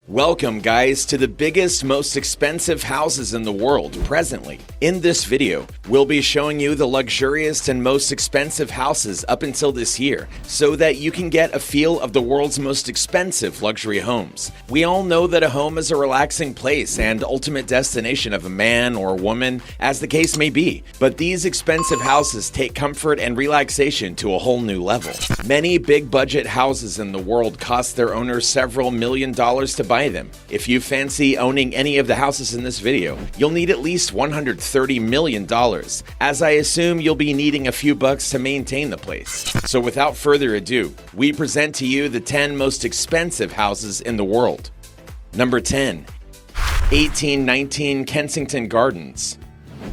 Welcome guys to the biggest, most expensive houses in the world presently. In this video, we'll be showing you the luxurious and most expensive houses up until this year so that you can get a feel of the world's most expensive luxury homes. We all know that a home is a relaxing place and ultimate destination of a man or woman, as the case may be, but these expensive houses take comfort and relaxation to a whole new level. Many big budget houses in the world cost their owners several $million to buy them. If you fancy owning any of the houses in this video, you'll need at least $130 million, as I assume you'll be needing a few bucks to maintain the place. So without further ado, we present to you the 10 most expensive houses in the world. Number 10. 1819 Kensington Gardens.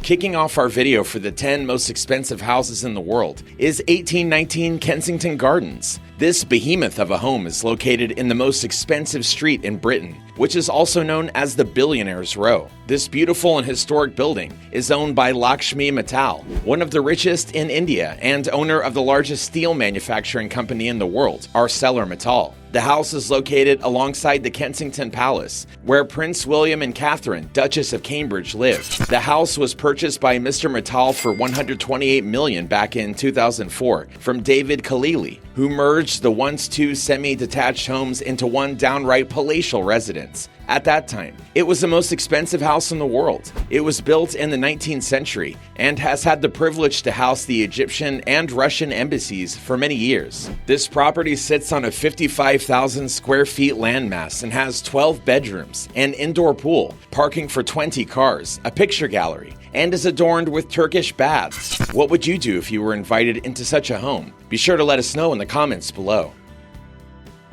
Kicking off our video for the 10 most expensive houses in the world is 1819 Kensington Gardens. This behemoth of a home is located in the most expensive street in Britain, which is also known as the Billionaires' Row. This beautiful and historic building is owned by Lakshmi Mittal, one of the richest in India and owner of the largest steel manufacturing company in the world, ArcelorMittal. The house is located alongside the Kensington Palace, where Prince William and Catherine, Duchess of Cambridge, lived. The house was purchased by Mr. Mittal for $128 million back in 2004 from David Khalili, who merged the once two semi-detached homes into one downright palatial residence. At that time, it was the most expensive house in the world. It was built in the 19th century and has had the privilege to house the Egyptian and Russian embassies for many years. This property sits on a 55,000 square feet landmass and has 12 bedrooms, an indoor pool, parking for 20 cars, a picture gallery, and is adorned with Turkish baths. What would you do if you were invited into such a home? Be sure to let us know in the comments below.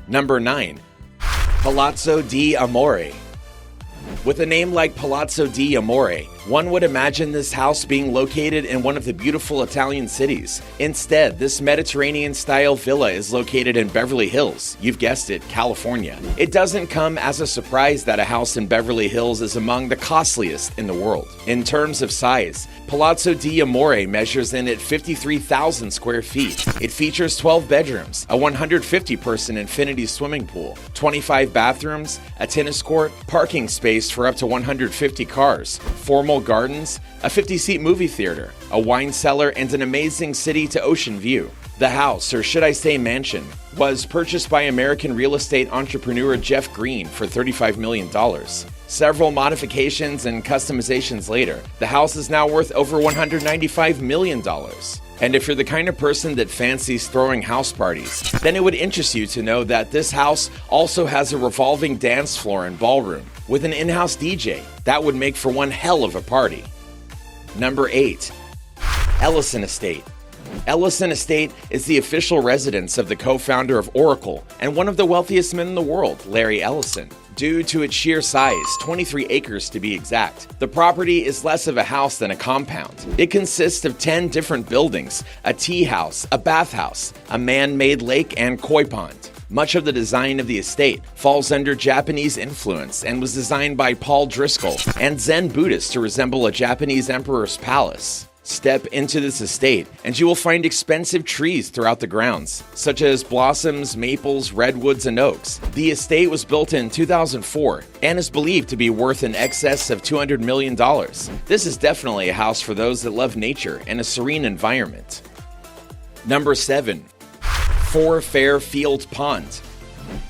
Number 9. Palazzo di Amoree. With a name like Palazzo di Amoree, one would imagine this house being located in one of the beautiful Italian cities. Instead, this Mediterranean-style villa is located in Beverly Hills, you've guessed it, California. It doesn't come as a surprise that a house in Beverly Hills is among the costliest in the world. In terms of size, Palazzo di Amoree measures in at 53,000 square feet. It features 12 bedrooms, a 150-person infinity swimming pool, 25 bathrooms, a tennis court, parking space for up to 150 cars, formal gardens, a 50-seat movie theater, a wine cellar, and an amazing city-to-ocean view. The house, or should I say mansion, was purchased by American real estate entrepreneur Jeff Green for $35 million. Several modifications and customizations later, the house is now worth over $195 million. And if you're the kind of person that fancies throwing house parties, then it would interest you to know that this house also has a revolving dance floor and ballroom with an in-house DJ. That would make for one hell of a party. Number 8. Ellison Estate. Ellison Estate is the official residence of the co-founder of Oracle and one of the wealthiest men in the world, Larry Ellison. Due to its sheer size, 23 acres to be exact, the property is less of a house than a compound. It consists of 10 different buildings, a tea house, a bathhouse, a man-made lake, and koi pond. Much of the design of the estate falls under Japanese influence and was designed by Paul Driscoll and Zen Buddhists to resemble a Japanese emperor's palace. Step into this estate and you will find expensive trees throughout the grounds, such as blossoms, maples, redwoods, and oaks. The estate was built in 2004 and is believed to be worth in excess of $200 million. This is definitely a house for those that love nature and a serene environment. Number 7. 4 Fairfield Pond.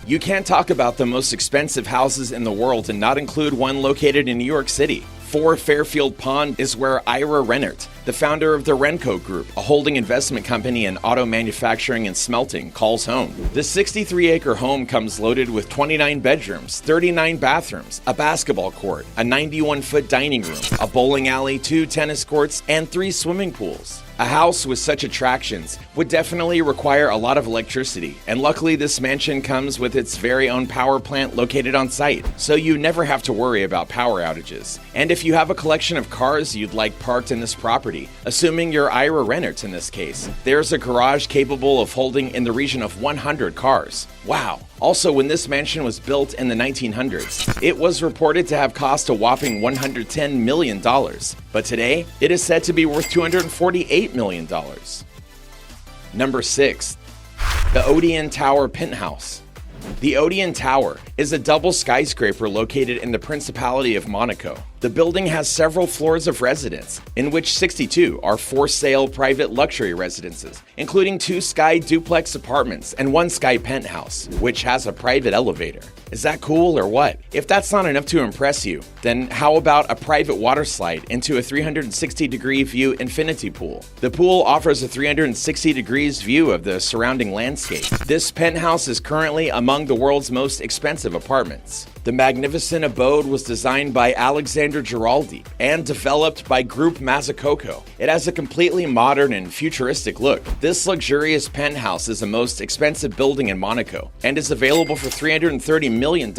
You can't talk about the most expensive houses in the world and not include one located in New York City. 4 Fairfield Pond is where Ira Rennert, the founder of the Renco Group, a holding investment company in auto manufacturing and smelting, calls home. The 63-acre home comes loaded with 29 bedrooms, 39 bathrooms, a basketball court, a 91-foot dining room, a bowling alley, 2 tennis courts, and 3 swimming pools. A house with such attractions would definitely require a lot of electricity, and luckily this mansion comes with its very own power plant located on site, so you never have to worry about power outages. And if you have a collection of cars you'd like parked in this property, assuming you're Ira Rennert in this case, there's a garage capable of holding in the region of 100 cars. Wow! Also, when this mansion was built in the 1900s, it was reported to have cost a whopping $110 million, but today it is said to be worth $248 million. Number 6. The Odeon Tower Penthouse. The Odeon Tower is a double skyscraper located in the Principality of Monaco. The building has several floors of residence, in which 62 are for-sale private luxury residences, including 2 sky duplex apartments and 1 sky penthouse, which has a private elevator. Is that cool or what? If that's not enough to impress you, then how about a private water slide into a 360-degree view infinity pool? The pool offers a 360 degrees view of the surrounding landscape. This penthouse is currently among the world's most expensive apartments. The magnificent abode was designed by Alexander Giraldi and developed by Group Mazzucoco. It has a completely modern and futuristic look. This luxurious penthouse is the most expensive building in Monaco and is available for $330 million.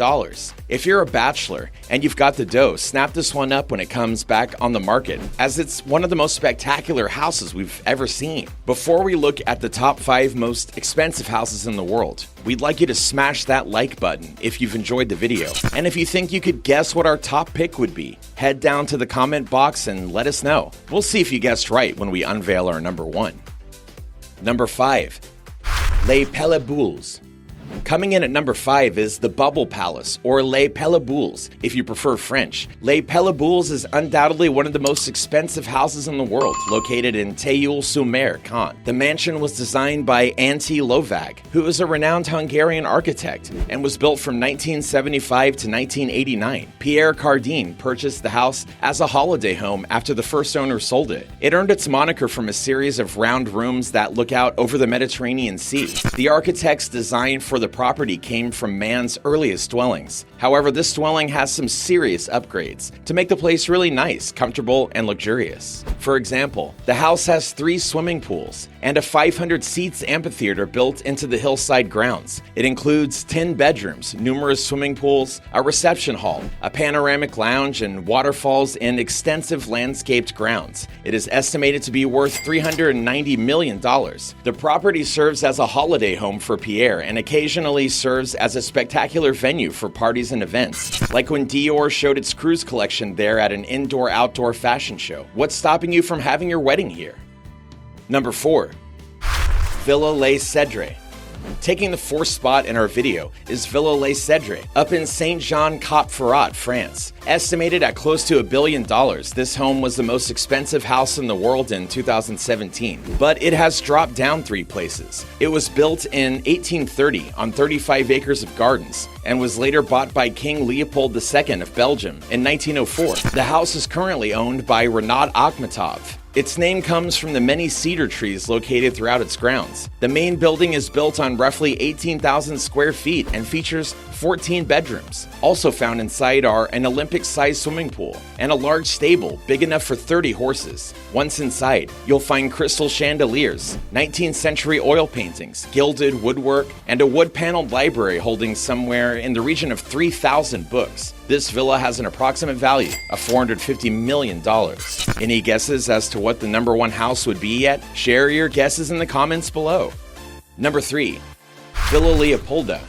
If you're a bachelor and you've got the dough, snap this one up when it comes back on the market, as it's one of the most spectacular houses we've ever seen. Before we look at the top 5 most expensive houses in the world, we'd like you to smash that like button if you've enjoyed the video. And if you think you could guess what our top pick would be, head down to the comment box and let us know. We'll see if you guessed right when we unveil our number 1. Number 5. Les Palais Bulles. Coming in at number 5 is the Bubble Palace, or Les Palais Bulles, if you prefer French. Les Palais Bulles is undoubtedly one of the most expensive houses in the world, located in Théoule-sur-Mer, Caen. The mansion was designed by Antti Lovag, who is a renowned Hungarian architect, and was built from 1975 to 1989. Pierre Cardin purchased the house as a holiday home after the first owner sold it. It earned its moniker from a series of round rooms that look out over the Mediterranean Sea. The architect's design for the property came from man's earliest dwellings. However, this dwelling has some serious upgrades to make the place really nice, comfortable, and luxurious. For example, the house has 3 swimming pools and a 500 seats amphitheater built into the hillside grounds. It includes 10 bedrooms, numerous swimming pools, a reception hall, a panoramic lounge, and waterfalls in extensive landscaped grounds. It is estimated to be worth $390 million. The property serves as a holiday home for Pierre and occasionally serves as a spectacular venue for parties and events, like when Dior showed its cruise collection there at an indoor-outdoor fashion show. What's stopping you from having your wedding here? Number 4. Villa Les Cedres. Taking the 4th spot in our video is Villa Les Cedres, up in Saint-Jean-Cap-Ferrat, France. Estimated at close to $1 billion, this home was the most expensive house in the world in 2017, but it has dropped down 3 places. It was built in 1830 on 35 acres of gardens and was later bought by King Leopold II of Belgium in 1904. The house is currently owned by Renat Akhmetov. Its name comes from the many cedar trees located throughout its grounds. The main building is built on roughly 18,000 square feet and features 14 bedrooms. Also found inside are an Olympic-sized swimming pool and a large stable big enough for 30 horses. Once inside, you'll find crystal chandeliers, 19th century oil paintings, gilded woodwork, and a wood-paneled library holding somewhere in the region of 3,000 books. This villa has an approximate value of $450 million. Any guesses as to what the number 1 house would be yet? Share your guesses in the comments below. Number 3. Villa Leopolda.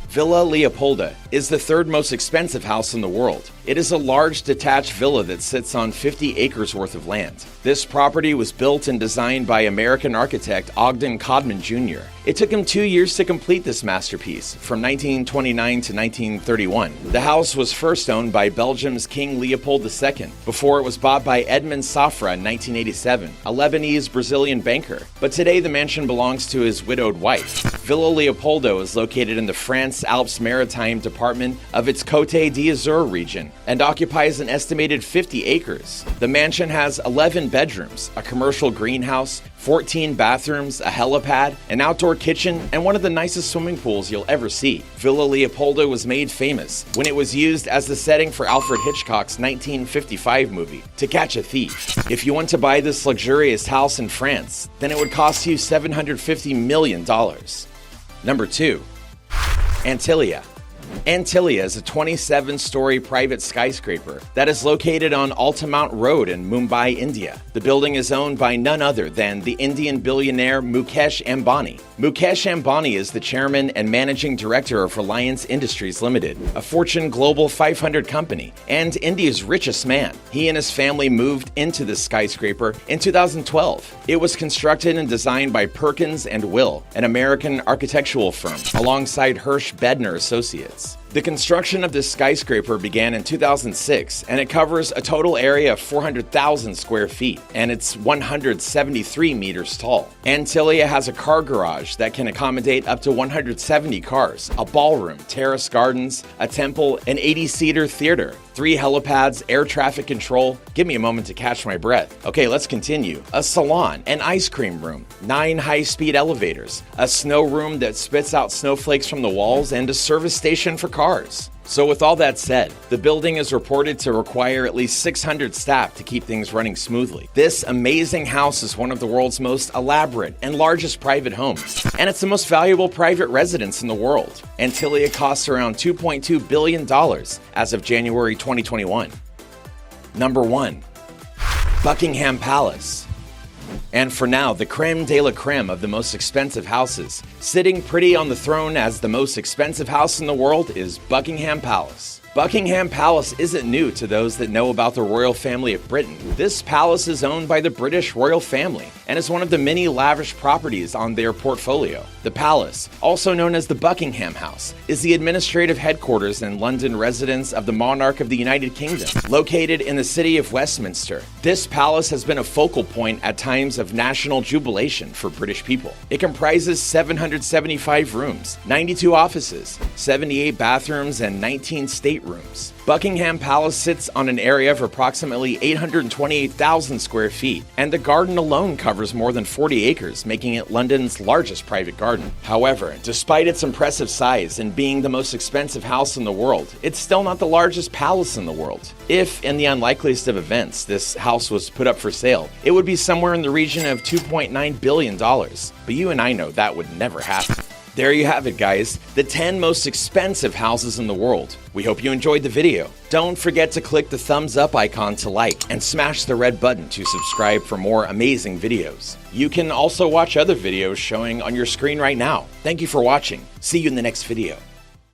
Villa Leopolda is the 3rd most expensive house in the world. It is a large detached villa that sits on 50 acres worth of land. This property was built and designed by American architect Ogden Codman Jr. It took him 2 years to complete this masterpiece, from 1929 to 1931. The house was first owned by Belgium's King Leopold II, before it was bought by Edmond Safra in 1987, a Lebanese-Brazilian banker. But today the mansion belongs to his widowed wife. Villa Leopoldo is located in the France Alps Maritime department of its Côte d'Azur region and occupies an estimated 50 acres. The mansion has 11 bedrooms, a commercial greenhouse, 14 bathrooms, a helipad, an outdoor kitchen, and one of the nicest swimming pools you'll ever see. Villa Leopoldo was made famous when it was used as the setting for Alfred Hitchcock's 1955 movie, To Catch a Thief. If you want to buy this luxurious house in France, then it would cost you $750 million. Number 2. Antilia. Antilia is a 27-story private skyscraper that is located on Altamont Road in Mumbai, India. The building is owned by none other than the Indian billionaire Mukesh Ambani. Mukesh Ambani is the chairman and managing director of Reliance Industries Limited, a Fortune Global 500 company, and India's richest man. He and his family moved into this skyscraper in 2012. It was constructed and designed by Perkins and Will, an American architectural firm, alongside Hirsch Bedner Associates. The construction of this skyscraper began in 2006, and it covers a total area of 400,000 square feet, and it's 173 meters tall. Antilia has a car garage that can accommodate up to 170 cars, a ballroom, terrace gardens, a temple, an 80-seater theater, 3 helipads, air traffic control. Give me a moment to catch my breath. Okay, let's continue. A salon, an ice cream room, 9 high-speed elevators, a snow room that spits out snowflakes from the walls, and a service station for cars. So with all that said, the building is reported to require at least 600 staff to keep things running smoothly. This amazing house is one of the world's most elaborate and largest private homes, and it's the most valuable private residence in the world. Antilia costs around $2.2 billion as of January 2021. Number 1. Buckingham Palace. And for now, the creme de la creme of the most expensive houses, sitting pretty on the throne as the most expensive house in the world, is Buckingham Palace. Buckingham Palace isn't new to those that know about the royal family of Britain. This palace is owned by the British royal family and is one of the many lavish properties on their portfolio. The palace, also known as the Buckingham House, is the administrative headquarters and London residence of the monarch of the United Kingdom, located in the city of Westminster. This palace has been a focal point at times of national jubilation for British people. It comprises 775 rooms, 92 offices, 78 bathrooms, and 19 staterooms. Buckingham Palace sits on an area of approximately 828,000 square feet, and the garden alone covers more than 40 acres, making it London's largest private garden. However, despite its impressive size and being the most expensive house in the world, it's still not the largest palace in the world. If, in the unlikeliest of events, this house was put up for sale, it would be somewhere in the region of $2.9 billion. But you and I know that would never happen. There you have it, guys, the 10 most expensive houses in the world. We hope you enjoyed the video. Don't forget to click the thumbs up icon to like and smash the red button to subscribe for more amazing videos. You can also watch other videos showing on your screen right now. Thank you for watching. See you in the next video.